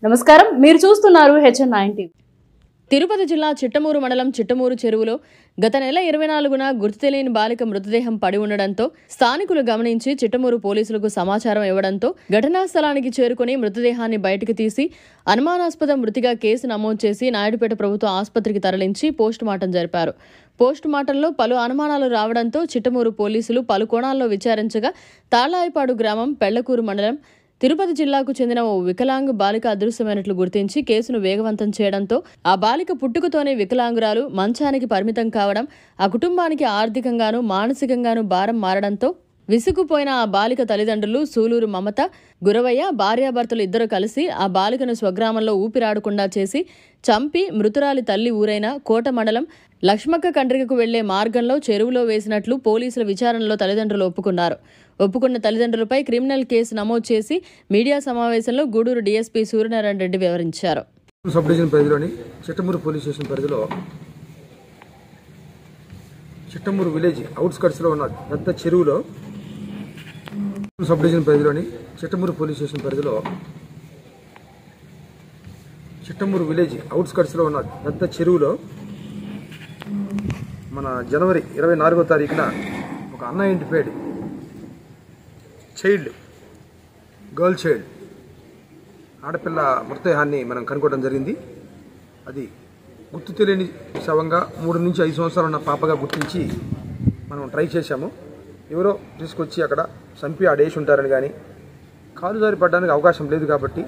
నమస్కారం, మీరు చూస్తున్నారు HN9 టీవీ. తిరుపతి జిల్లా చిట్టమూరు మండలం చిట్టమూరు చెరువులో గత నెల 24న గుర్తు తెలియని బాలిక మృతదేహం పడి ఉండడంతో స్థానికులు గమనించి చిట్టమూరు పోలీసులకు సమాచారం ఇవ్వడంతో ఘటనా స్థలానికి చేరుకుని మృతదేహాన్ని బయటకు తీసి అనుమానాస్పద మృతిగా కేసు నమోదు చేసి నాయుడుపేట ప్రభుత్వ ఆసుపత్రికి తరలించి పోస్టుమార్టం జరిపారు. పోస్టుమార్టంలో పలు అనుమానాలు రావడంతో చిట్టమూరు పోలీసులు పలు కోణాల్లో విచారించగా తాళ్లాయిపాడు గ్రామం పెళ్లకూరు మండలం తిరుపతి జిల్లాకు చెందిన ఓ వికలాంగ్ బాలిక అదృశ్యమైనట్లు గుర్తించి కేసును వేగవంతం చేయడంతో ఆ బాలిక పుట్టుకతోనే వికలాంగురాలు మంచానికి పరిమితం కావడం, ఆ కుటుంబానికి ఆర్థికంగానూ మానసికంగానూ భారం మారడంతో విసుగుపోయిన ఆ బాలిక తల్లిదండ్రులు సూలూరు మమత, గురవయ్య భార్యాభర్తలు ఇద్దరు కలిసి ఆ బాలికను స్వగ్రామంలో ఊపిరాడకుండా చేసి చంపి మృతురాలి తల్లి ఊరైన కోట మండలం లక్ష్మక్క కండ్రికకు వెళ్లే మార్గంలో చెరువులో వేసినట్లు పోలీసుల విచారణలో తల్లిదండ్రులు ఒప్పుకున్నారు. ఒప్పుకున్న తల్లిదండ్రులపై క్రిమినల్ కేసు నమోదు చేసి మీడియా సమావేశంలో గూడూరు డీఎస్పీ సూర్యనారాయణ రెడ్డి వివరించారు. సబ్ డివిజన్ పరిధిలోని చిట్టమూరు పోలీస్ స్టేషన్ పరిధిలో చిట్టమూరు విలేజ్ అవుట్స్కట్స్లో ఉన్న పెద్ద చెరువులో సబ్ డివిజన్ పరిధిలోని చిట్టమూరు పోలీస్ స్టేషన్ పరిధిలో చిట్టమూరు విలేజ్ అవుట్స్కట్స్లో ఉన్న పెద్ద చెరువులో మన జనవరి 24వ తారీఖున ఒక అన్ఐడెంటిఫైడ్ గర్ల్ చైల్డ్ ఆడపిల్ల మృతదేహాన్ని మనం కనుక్కోవడం జరిగింది. అది గుర్తు తెలియని శవంగా 3 నుంచి 5 సంవత్సరాలు ఉన్న పాపగా గుర్తించి మనం ట్రై చేశాము. ఎవరో తీసుకొచ్చి అక్కడ చంపి ఆడేసి ఉంటారని కానీ కాలు జారి పడడానికి అవకాశం లేదు కాబట్టి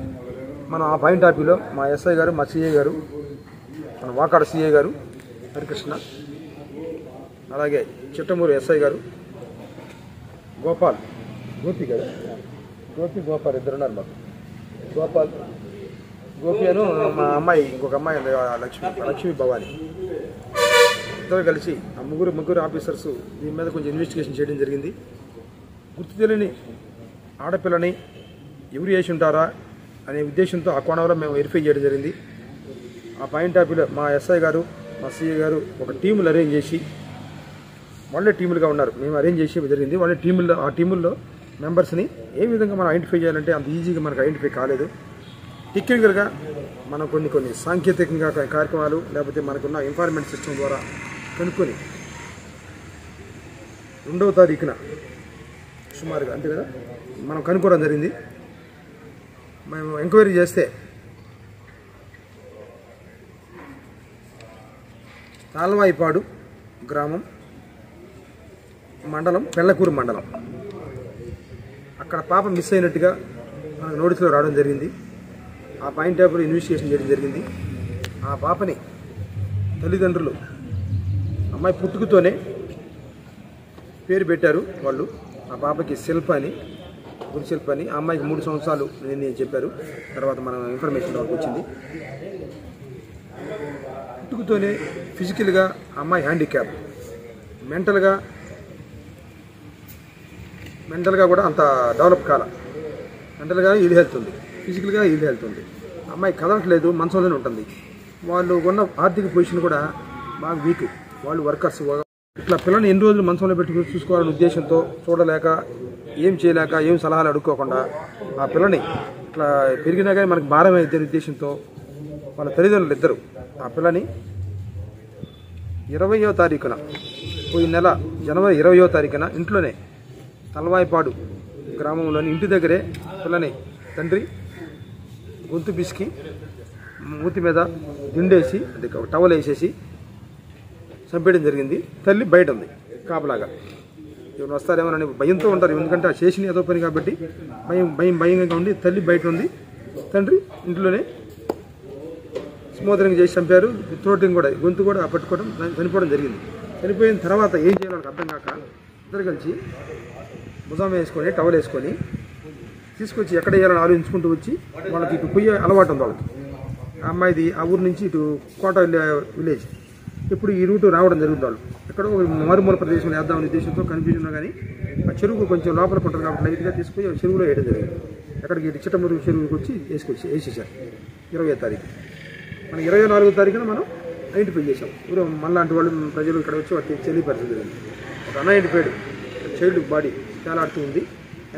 మనం ఆ పాయింట్ ఆఫ్ వ్యూలో మా ఎస్ఐ గారు, మా సిఐ గారు, మన వాకాడ సిఐ గారు హరికృష్ణ, అలాగే చిట్టమూరు ఎస్ఐ గారు గోపి గారు, గోపాల్ ఇద్దరున్నారు మాకు. గోపి అను మా అమ్మాయి, ఇంకొక అమ్మాయి లక్ష్మీ భవాని, ఇద్దరు కలిసి ఆ ముగ్గురు ఆఫీసర్స్ దీని మీద కొంచెం ఇన్వెస్టిగేషన్ చేయడం జరిగింది. గుర్తు తెలియని ఆడపిల్లని ఎవరు చేసి ఉంటారా అనే ఉద్దేశంతో ఆ కోణంలో మేము వెరిఫై చేయడం జరిగింది. ఆ పాయింట్ ఆఫ్ వ్యూలో మా ఎస్ఐ గారు, మా సిఐ గారు ఒక టీములు అరేంజ్ చేసి, వాళ్ళే టీములుగా ఉన్నారు, మేము అరేంజ్ చేసి జరిగింది. వాళ్ళే ఆ టీముల్లో మెంబర్స్ని ఏ విధంగా మనం ఐడెంటిఫై చేయాలంటే అంత ఈజీగా మనకు ఐడెంటిఫై కాలేదు. టెక్నికల్గా మనం కొన్ని సాంకేతికంగా కార్యక్రమాలు లేకపోతే మనకున్న ఇన్ఫార్మెంట్ సిస్టమ్ ద్వారా కనుక్కొని 2వ తారీఖున సుమారుగా అంతే కదా మనం కనుక్కోవడం జరిగింది. మేము ఎంక్వైరీ చేస్తే తాళ్వాయిపాడు గ్రామం మండలం పెళ్లకూరు మండలం అక్కడ పాప మిస్ అయినట్టుగా మనకు నోటీసులో రావడం జరిగింది. ఆ పాయింట్ ఆఫ్ ఇన్వెస్టిగేషన్ చేయడం జరిగింది. ఆ పాపని తల్లిదండ్రులు అమ్మాయి పుట్టుకతోనే పేరు పెట్టారు వాళ్ళు. ఆ పాపకి గురుశిల్ప అని, ఆ అమ్మాయికి 3 సంవత్సరాలు నేను చెప్పారు. తర్వాత మన ఇన్ఫర్మేషన్ వరకు వచ్చింది. పుట్టుకతోనే ఫిజికల్గా అమ్మాయి హ్యాండిక్యాప్, మెంటల్గా కూడా అంత డెవలప్ కాల. మెంటల్గా ఇల్ హెల్త్ ఉంది, ఫిజికల్గా ఇల్ హెల్త్ ఉంది. అమ్మాయి కదలట్లేదు, మంచంలోనే ఉంటుంది. వాళ్ళు ఉన్న ఆర్థిక పొజిషన్ కూడా బాగా వీక్. వాళ్ళు వర్కర్స్. ఇట్లా పిల్లల్ని ఎన్ని రోజులు మంచంలో పెట్టుకుని చూసుకోవాలనే ఉద్దేశంతో చూడలేక, ఏం చేయలేక, ఏం సలహాలు అడుక్కోకుండా ఆ పిల్లని ఇట్లా పెరిగినా కానీ మనకు భారం అయితే ఉద్దేశంతో వాళ్ళ తల్లిదండ్రులు ఇద్దరు ఆ పిల్లని 20వ తారీఖున పోయిన నెల జనవరి 20వ తారీఖున ఇంట్లోనే తలవాయిపాడు గ్రామంలోని ఇంటి దగ్గరే పిల్లని తండ్రి గొంతు పిసికి మూతి మీద దిండేసి అది టవల్ వేసేసి చంపేయడం జరిగింది. తల్లి బయట ఉంది కాపలాగా. ఎవరు వస్తారేమోనని భయంతో ఉంటారు, ఎందుకంటే ఆ చేసిన ఏదో పని కాబట్టి భయంగా ఉండి తల్లి బయట ఉంది, తండ్రి ఇంట్లోనే స్మోదరింగ్ చేసి చంపారు. త్రోటింగ్ కూడా, గొంతు కూడా పట్టుకోవడం, చనిపోవడం జరిగింది. చనిపోయిన తర్వాత ఏం చేయాలని అర్థం కాక ఇద్దరు కలిసి భుజం వేసుకొని టవల్ వేసుకొని తీసుకొచ్చి ఎక్కడ వేయాలని ఆలోచించుకుంటూ వచ్చి వాళ్ళకి ఇటు పొయ్యే అలవాటు ఉంది వాళ్ళకి. ఆ అమ్మాయిది ఆ ఊరు నుంచి ఇటు కోట విలేజ్ ఇప్పుడు ఈ రూటు రావడం జరుగుతుంది. వాళ్ళు ఎక్కడో మారుమూల ప్రదేశంలో వేద్దామనే ఉద్దేశంతో కన్ఫ్యూజన్ ఉన్నా కానీ ఆ చెరువు కొంచెం లోపలికి ఉంటుంది కాబట్టి లైట్గా తీసుకుని చెరువులో వేయడం జరిగింది. ఎక్కడికి చిట్టమూరు చెరువుకి వచ్చి వేసేసారు 20వ తారీఖు. మనం 24వ తారీఖున మనం ఐడెంటిఫై చేసాం. ఊరు మనలాంటి వాళ్ళు ప్రజలు ఇక్కడ వచ్చి వాటి తెలియపరచడం జరిగింది. ఒక అన్ఐడెంటిఫైడ్ చైల్డ్ బాడీ తేలాడుతూ ఉంది.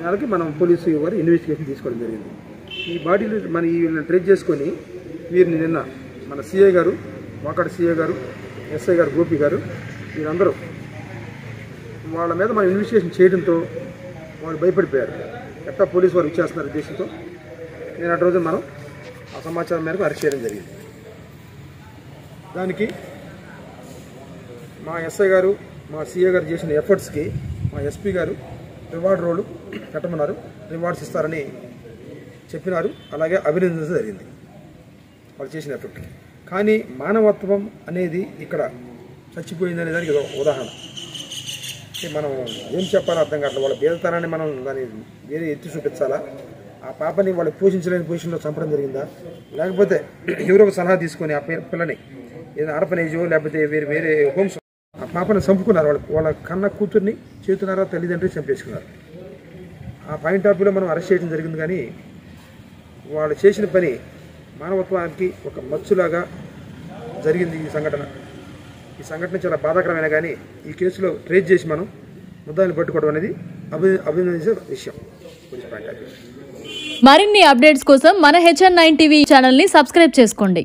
దానికి మనం పోలీసు వారు ఇన్వెస్టిగేషన్ తీసుకోవడం జరిగింది. ఈ బాడీలు మన వీళ్ళని ట్రేస్ చేసుకొని వీరిని నిన్న మన సిఐ గారు, వాకాడ సిఐ గారు, ఎస్ఐ గారు, గోపి గారు, వీరందరూ వాళ్ళ మీద మనం ఇన్వెస్టిగేషన్ చేయడంతో వాళ్ళు భయపడిపోయారు. ఎట్టా పోలీసు వారు ఇచ్చేస్తున్నారు ఉద్దేశంతో నేను రోజు మనం ఆ సమాచారం మేరకు అరెస్ట్ చేయడం జరిగింది. దానికి మా ఎస్ఐ గారు, మా సిఐ గారు చేసిన ఎఫర్ట్స్కి మా ఎస్పీ గారు రివార్డ్ రోడ్డు పెట్టమన్నారు, రివార్డ్స్ ఇస్తారని చెప్పినారు. అలాగే అభినందించడం జరిగింది వాళ్ళు చేసిన ఎఫర్ట్కి. కానీ మానవత్వం అనేది ఇక్కడ చచ్చిపోయింది అనే దానికి ఉదాహరణ. మనం ఏం చెప్పాలో అర్థం కావట్లేదు. వాళ్ళ బేదతనాన్ని మనం దాన్ని వేరే ఎత్తి చూపించాలా? ఆ పాపని వాళ్ళు పోషించలేని పొజిషన్లో చంపడం జరిగిందా, లేకపోతే ఎవరో ఒక సలహా తీసుకొని ఆ పిల్లని ఏదైనా ఆర్ఫనేజో లేకపోతే వేరే హోమ్స్ ఆ పాపని చంపుకున్నారు. వాళ్ళ కన్న కూతుర్ని చేతున్నారా తల్లిదండ్రులు చంపేసుకున్నారు. ఆ పాయింట్ ఆఫ్ వ్యూలో మనం అరెస్ట్ చేయడం జరిగింది. కానీ వాళ్ళు చేసిన పని మానవత్వానికి ఒక మచ్చులాగా జరిగింది ఈ సంఘటన. ఈ సంఘటన చాలా బాధాకరమైన కానీ ఈ కేసులో ట్రేస్ చేసి మనం ముద్దాయిని పట్టుకోవడం అనేది అభినందించే విషయం. మరిన్ని అప్డేట్స్ కోసం మన HN9 టీవీ ఛానల్ని సబ్స్క్రైబ్ చేసుకోండి.